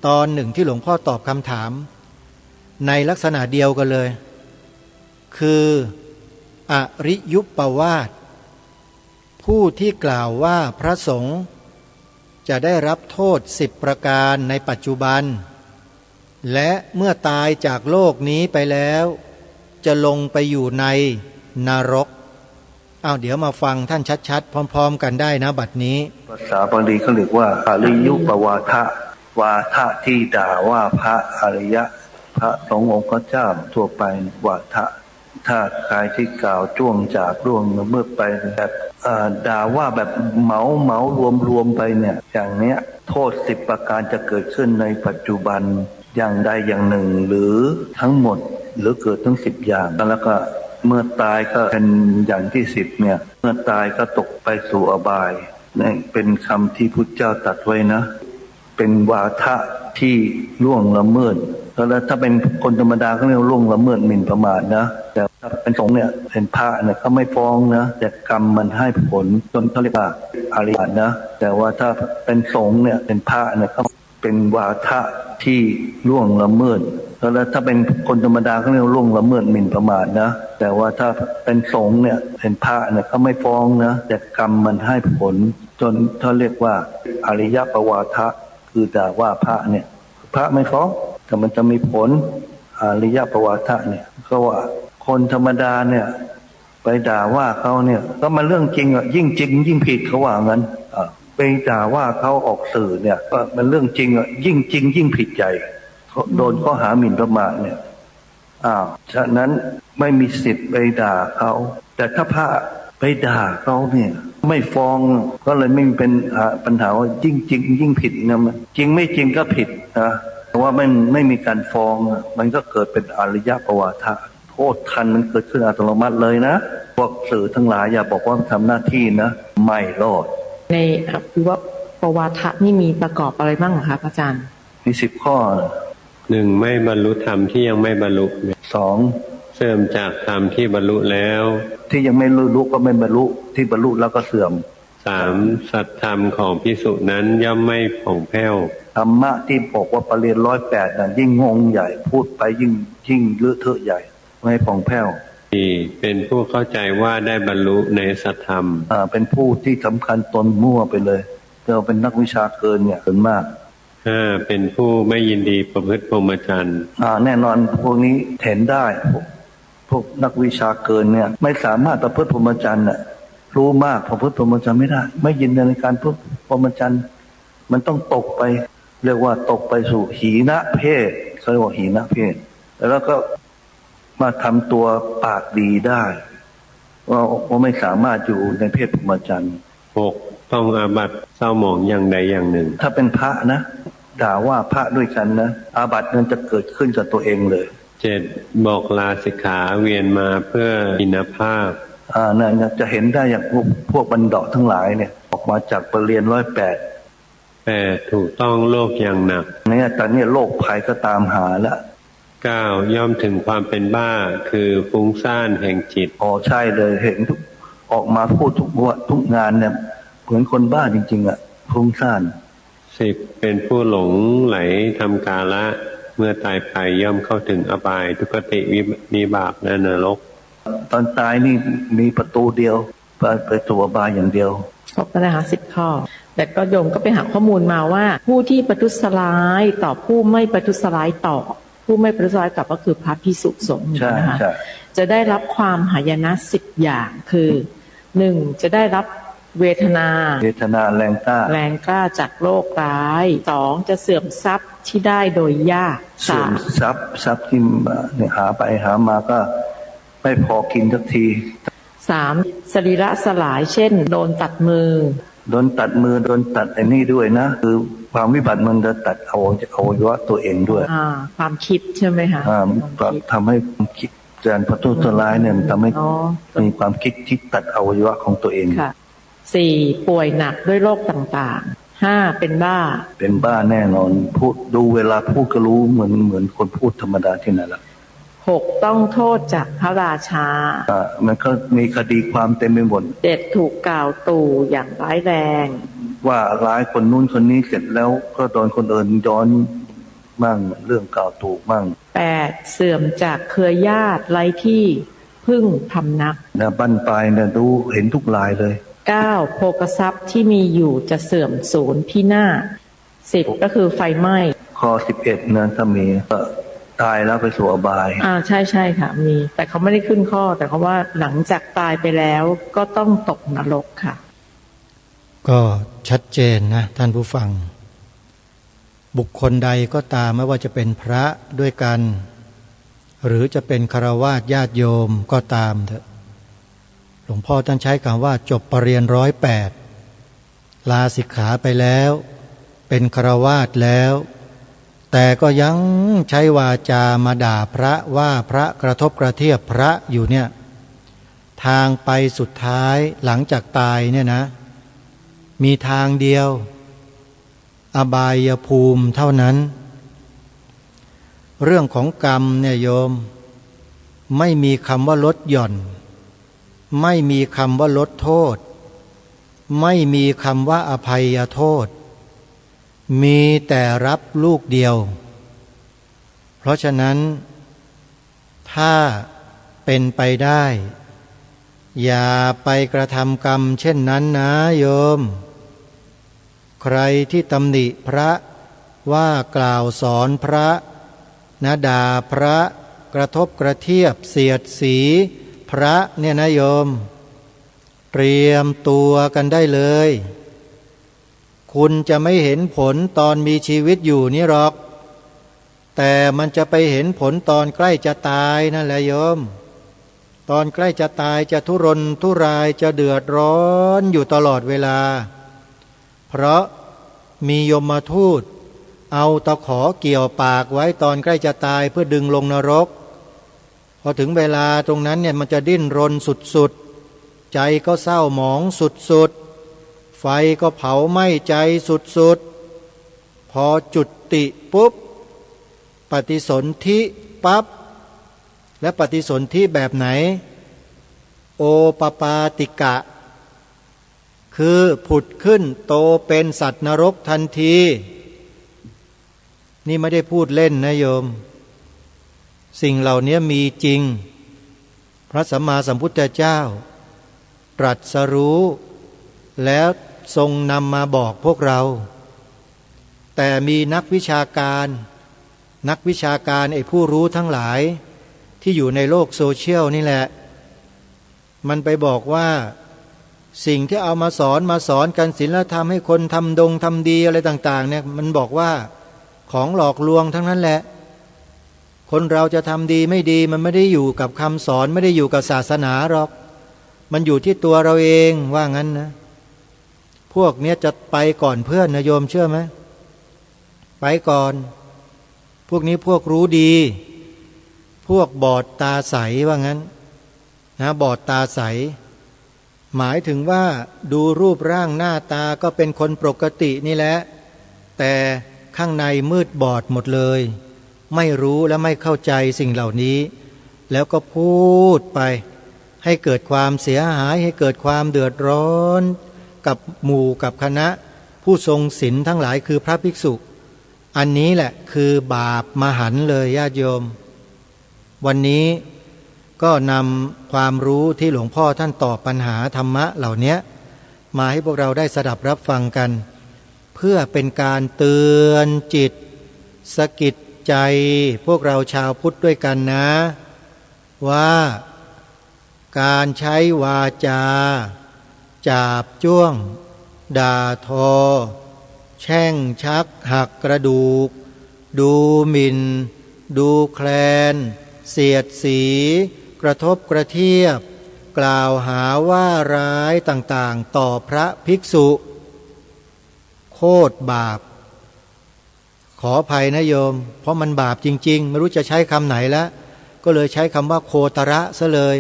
ตอนหนึ่งที่หลวงพ่อตอบคำถามในลักษณะเดียวกันเลยคืออริยุปปวาทผู้ที่กล่าวว่าพระสงฆ์จะได้รับโทษ10 ประการในปัจจุบันและเมื่อตายจากโลกนี้ไปแล้วจะลงไปอยู่ในนรกเดี๋ยวมาฟังท่านชัดๆพร้อมๆกันได้นะบัดนี้ภาษาบาลีเขาเรียกว่าอริยุปวาทะวาทะที่ด่าว่าพระอริยะพระสงฆ์องค์พระเจ้าทั่วไปวาทะถ้าใครที่กล่าวจ้วงจากร่วงละเมิดไปแบบด่าว่าแบบเหมารวมไปเนี่ยอย่างเนี้ยโทษ10 ประการจะเกิดขึ้นในปัจจุบันอย่างใดอย่างหนึ่งหรือทั้งหมดหรือเกิดทั้ง10 อย่างแล้วก็เมื่อตายก็เป็นอย่างที่10เนี่ยเมื่อตายก็ตกไปสู่อบายนี่เป็นคำที่พุทธเจ้าตรัสไว้นะเป็นวาทะที่ล่วงละเมิดแล้วถ้าเป็นคนธรรมดาก็เรียกล่วงละเมิดหมิ่นประมาทนะแต่ถ้าเป็นสงฆ์เนี่ยเป็นพระเนี่ยเขาไม่ฟ้องนะแต่กรรมมันให้ผลจนเขาเรียกว่าอริยะนะแต่ว่าถ้าเป็นสงฆ์เนี่ยเป็นพระเนี่ยเขาเป็นวาทะที่ล่วงละเมิดแล้วถ้าเป็นคนธรรมดาก็เรียกล่วงละเมิดหมิ่นประมาทนะแต่ว่าถ้าเป็นสงฆ์เนี่ยเป็นพระเนี่ยเขาไม่ฟ้องนะแต่กรรมมันให้ผลจนเขาเรียกว่าอริยปวาทะคือด่าว่าพระเนี่ยพระไม่ฟ้องแต่มันจะมีผลอริยปวาทะเนี่ยก็ว่าคนธรรมดาเนี่ยไปด่าว่าเขาเนี่ยก็มันเรื่องจริงยิ่งจริงยิ่งผิดเขาว่างั้นไปด่าว่าเขาออกสื่อเนี่ยก็มันเรื่องจริงยิ่งจริงยิ่งผิดใหญ่โดนข้อหาหมิ่นประมาทเนี่ยฉะนั้นไม่มีสิทธิ์ไปด่าเขาแต่ถ้าพระไปด่าเขาเนี่ยไม่ฟ้องก็เลยไม่เป็นปัญหาว่ายิ่งจริงยิ่งผิดนะมันจริงไม่จริงก็ผิดนะแต่ว่าไม่มีการฟ้องมันก็เกิดเป็นอริยปวาทะโทษทันมันเกิดขึ้นอัตโนมัติเลยนะพวกสื่อทั้งหลายอย่าบอกว่าทำหน้าที่นะไม่รอดในคือว่าปวาทะนี่มีประกอบอะไรบ้างคะอาจารย์มี10 ข้อ 1ไม่บรรลุธรรมที่ยังไม่บรรลุ2 เสื่อมจากธรรมที่บรรลุแล้ว ที่ยังไม่รู้ก็ไม่บรรลุที่บรรลุแล้วก็เสื่อม 3. สัตธรรมของภิกษุนั้นย่อมไม่ผ่องแผ้ว ธรรมะที่บอกว่าปรริญญา108นั้นยิ่งงงใหญ่พูดไปยิ่งเลอะเทอะใหญ่ไม่ผ่องแผ้ว 4. เป็นผู้เข้าใจว่าได้บรรลุในสัตธรรม เป็นผู้ที่สำคัญตนมั่วไปเลยเราเป็นนักวิชาเกินเนี่ยเกินมาก 5. เป็นผู้ไม่ยินดีประพฤติพรหมจรรย์ แน่นอนพวกนี้เห็นได้พวกนักวิชาเกินเนี่ยไม่สามารถประพฤติพรหมจรรย์น่ะรู้มากประพฤติพรหมจรรย์ไม่ได้ไม่ยินดีในการประพฤติพรหมจรรย์มันต้องตกไปเรียกว่าตกไปสู่หีนเพศเขาเรียกว่าหีนเพศแล้วก็มาทำตัวปากดีได้ว่าไม่สามารถอยู่ในเพศพรหมจรรย์ 6. ต้องอาบัติเศร้าหมองอย่างใดอย่างหนึ่ง ถ้าเป็นพระนะด่าว่าพระด้วยกันนะอาบัตินั้นจะเกิดขึ้นกับตัวเองเลย 7. บอกลาสิกขาเวียนมาเพื่ออินภาพ เนี่ยจะเห็นได้อย่างพวกบัณฑิตทั้งหลายเนี่ยออกมาจากปรริญญา108 8. ถูกต้องโลกอย่างหนัก เนี่ยตอนนี้โรคภัยก็ตามหาแล้ว 9. ย่อมถึงความเป็นบ้าคือฟุ้งซ่านแห่งจิต ใช่เลยเห็นออกมาพูดทุกงานเนี่ยเหมือนคนบ้าจริงๆฟุ้งซ่าน 10. เป็นผู้หลงไหลทำกาละเมื่อตายไปย่อมเข้าถึงอบายทุกขติวิบากและนรก ตอนตายนี่มีประตูเดียวไปสู่อบายอย่างเดียว ครบแล้วนะคะ10 ข้อ แต่ก็โยมก็ไปหาข้อมูลมาว่า ผู้ที่ประทุษร้ายต่อผู้ไม่ประทุษร้ายต่อ ผู้ไม่ประทุษร้ายกับก็คือพระภิกษุสงฆ์นะคะ จะได้รับความหายนะ10 อย่างคือ 1. จะได้รับเวทนาแรงกล้าจากโรคร้าย 2. จะเสื่อมทรัพย์ที่ได้โดยยาก เสื่อมทรัพย์ที่เนี่ยหาไปหามาก็ไม่พอกินสักที 3. สรีระสลายเช่นโดนตัดมือโดนตัดไอ้นี่ด้วยนะคือความวิบัติมันจะตัดอวัยวะตัวเองด้วยความคิดใช่ไหมคะทำให้ความคิดการประทุษร้ายเนี่ยทำให้มีความคิดที่ตัดอวัยวะของตัวเองค่ะ 4. ป่วยหนักด้วยโรคต่างๆ 5. เป็นบ้าแน่นอนพูดดูเวลาพูดก็รู้เหมือนคนพูดธรรมดาที่ไหนละ 6. ต้องโทษจากพระราชามันก็มีคดีความเต็มไปหมด 7. ถูกกล่าวตู่อย่างร้ายแรงว่าร้ายคนนู้นคนนี้เสร็จแล้วก็โดนคนอื่นย้อนมั่งเรื่องกล่าวตู่มั่ง 8. เสื่อมจากเครือญาติไร้ที่พึ่งพำนักนะบั้นปลายเนี่ยดูเห็นทุกรายเลย 9. โภคทรัพย์ที่มีอยู่จะเสื่อมสูญพินาศ 10. ก็คือไฟไหม้ข้อ11นะถ้ามีตายแล้วไปสู่อบายใช่ค่ะมีแต่เขาไม่ได้ขึ้นข้อแต่เขาว่าหลังจากตายไปแล้วก็ต้องตกนรกค่ะก็ชัดเจนนะท่านผู้ฟังบุคคลใดก็ตามไม่ว่าจะเป็นพระด้วยกันหรือจะเป็นฆราวาสญาติโยมก็ตามเถอะหลวงพ่อท่านใช้คำว่าจบปรริญญา108ลาสิกขาไปแล้วเป็นฆราวาสแล้วแต่ก็ยังใช้วาจามาด่าพระว่าพระกระทบกระเทียบพระอยู่เนี่ยทางไปสุดท้ายหลังจากตายเนี่ยนะมีทางเดียวอบายภูมิเท่านั้นเรื่องของกรรมเนี่ยโยมไม่มีคำว่าลดหย่อนไม่มีคำว่าลดโทษไม่มีคำว่าอภัยโทษมีแต่รับลูกเดียวเพราะฉะนั้นถ้าเป็นไปได้อย่าไปกระทำกรรมเช่นนั้นนะโยมใครที่ตำหนิพระว่ากล่าวสอนพระด่าพระกระทบกระเทียบเสียดสีพระเนี่ยนะโยมเตรียมตัวกันได้เลยคุณจะไม่เห็นผลตอนมีชีวิตอยู่นี่หรอกแต่มันจะไปเห็นผลตอนใกล้จะตายนั่นแหละโยมตอนใกล้จะตายจะทุรนทุรายจะเดือดร้อนอยู่ตลอดเวลาเพราะมียมทูตเอาตะขอเกี่ยวปากไว้ตอนใกล้จะตายเพื่อดึงลงนรกพอถึงเวลาตรงนั้นเนี่ยมันจะดิ้นรนสุดๆใจก็เศร้าหมองสุดๆไฟก็เผาไหม้ใจสุดๆพอจุติปุ๊บปฏิสนธิปั๊บ และปฏิสนธิแบบไหนโอปปาติกะคือผุดขึ้นโตเป็นสัตว์นรกทันทีนี่ไม่ได้พูดเล่นนะโยมสิ่งเหล่านี้มีจริงพระสัมมาสัมพุทธเจ้าตรัสรู้แล้วทรงนำมาบอกพวกเราแต่มีนักวิชาการไอ้ผู้รู้ทั้งหลายที่อยู่ในโลกโซเชียลนี่แหละมันไปบอกว่าสิ่งที่เอามาสอนกันศีลธรรมให้คนทำดีอะไรต่างๆเนี่ยมันบอกว่าของหลอกลวงทั้งนั้นแหละคนเราจะทำดีไม่ดีมันไม่ได้อยู่กับคำสอนไม่ได้อยู่กับศาสนาหรอกมันอยู่ที่ตัวเราเองว่างั้นนะพวกเนี้ยจะไปก่อนเพื่อนนะโยมเชื่อไหมไปก่อนพวกนี้พวกรู้ดีพวกบอดตาใสว่างั้นนะบอดตาใสหมายถึงว่าดูรูปร่างหน้าตาก็เป็นคนปกตินี่แหละแต่ข้างในมืดบอดหมดเลยไม่รู้และไม่เข้าใจสิ่งเหล่านี้แล้วก็พูดไปให้เกิดความเสียหายให้เกิดความเดือดร้อนกับหมู่กับคณะผู้ทรงศีลทั้งหลายคือพระภิกษุอันนี้แหละคือบาปมหันต์เลยญาติโยมวันนี้ก็นำความรู้ที่หลวงพ่อท่านตอบปัญหาธรรมะเหล่านี้มาให้พวกเราได้สดับรับฟังกันเพื่อเป็นการเตือนจิตสะกิดใจพวกเราชาวพุทธด้วยกันนะว่าการใช้วาจาจาบจ้วงด่าทอแช่งชักหักกระดูกดูหมิ่นดูแคลนเสียดสีกระทบกระเทียบกล่าวหาว่าร้ายต่างๆต่อพระภิกษุโคตรบาปขออภัยนะโยมเพราะมันบาปจริงๆไม่รู้จะใช้คำไหนแล้วก็เลยใช้คำว่าโคตระซะเลย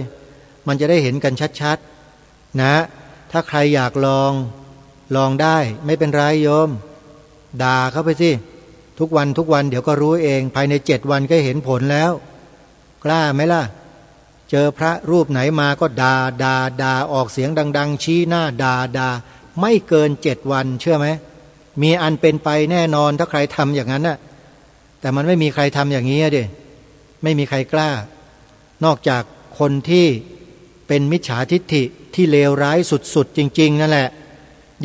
มันจะได้เห็นกันชัดๆนะถ้าใครอยากลองได้ไม่เป็นไรโยมด่าเข้าไปสิทุกวันเดี๋ยวก็รู้เองภายใน7 วันก็เห็นผลแล้วกล้าไหมล่ะเจอพระรูปไหนมาก็ด่าออกเสียงดังๆชี้หน้าด่าไม่เกิน7 วันเชื่อไหมมีอันเป็นไปแน่นอนถ้าใครทำอย่างนั้นน่ะแต่มันไม่มีใครทำอย่างนี้ดิไม่มีใครกล้านอกจากคนที่เป็นมิจฉาทิฏฐิที่เลวร้ายสุดๆจริงๆนั่นแหละ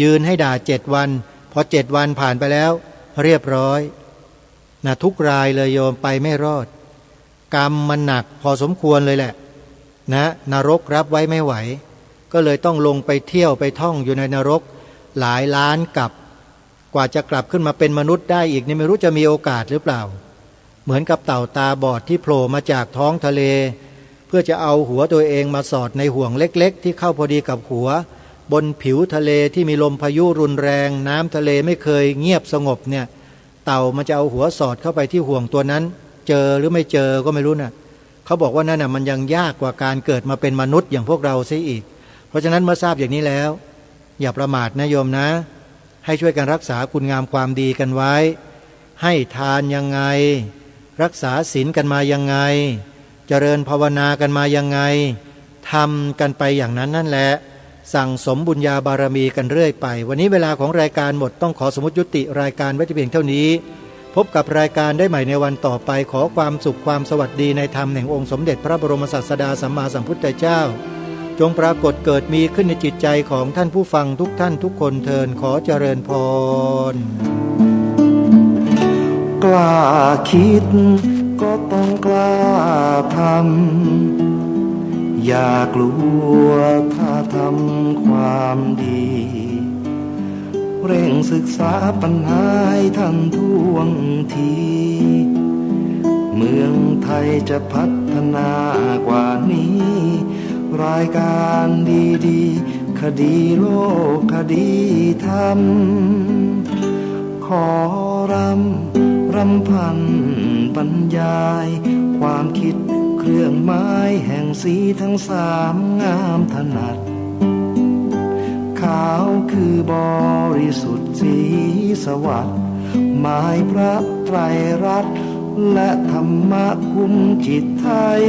ยืนให้ด่า7 วันพอ7 วันผ่านไปแล้วเรียบร้อยนะทุกรายเลยโยมไปไม่รอดกรรมมันหนักพอสมควรเลยแหละนะนรกรับไว้ไม่ไหวก็เลยต้องลงไปเที่ยวไปท่องอยู่ในนรกหลายล้านกับกว่าจะกลับขึ้นมาเป็นมนุษย์ได้อีกนี่ไม่รู้จะมีโอกาสหรือเปล่าเหมือนกับเต่าตาบอดที่โผล่มาจากท้องทะเลเพื่อจะเอาหัวตัวเองมาสอดในห่วงเล็กๆที่เข้าพอดีกับหัวบนผิวทะเลที่มีลมพายุรุนแรงน้ำทะเลไม่เคยเงียบสงบเนี่ยเต่ามันจะเอาหัวสอดเข้าไปที่ห่วงตัวนั้นเจอหรือไม่เจอก็ไม่รู้นะเขาบอกว่านั่นน่ะมันยังยากกว่าการเกิดมาเป็นมนุษย์อย่างพวกเราซะอีกเพราะฉะนั้นเมื่อทราบอย่างนี้แล้วอย่าประมาทนะโยมนะให้ช่วยกันรักษาคุณงามความดีกันไว้ให้ทานยังไงรักษาศีลกันมายังไงเจริญภาวนากันมายังไงทำกันไปอย่างนั้นนั่นแหละสั่งสมบุญญาบารมีกันเรื่อยไปวันนี้เวลาของรายการหมดต้องขอสมมุติยุติรายการไว้เพียงเท่านี้พบกับรายการได้ใหม่ในวันต่อไปขอความสุขความสวัสดีในธรรมแห่งองค์สมเด็จพระบรมศาสดาสัมมาสัมพุทธเจ้าจงปรากฏเกิดมีขึ้นในจิตใจของท่านผู้ฟังทุกท่านทุกคนเทินขอเจริญพรกล้าคิดก็ต้องกล้าทำอย่ากลัวถ้าทำความดีเร่งศึกษาปัญหาให้ทันท่วงทีเมืองไทยจะพัฒนากว่านี้รายการดีๆคดีโลกคดีธรรมขอรำพันบรรยายความคิดเครื่องหมายแห่งสีทั้ง3งามถนัดขาวคือบริสุทธิ์สีสวัสดิ์หมายพระไตรรัตน์ และธรรมะคุมจิตไทย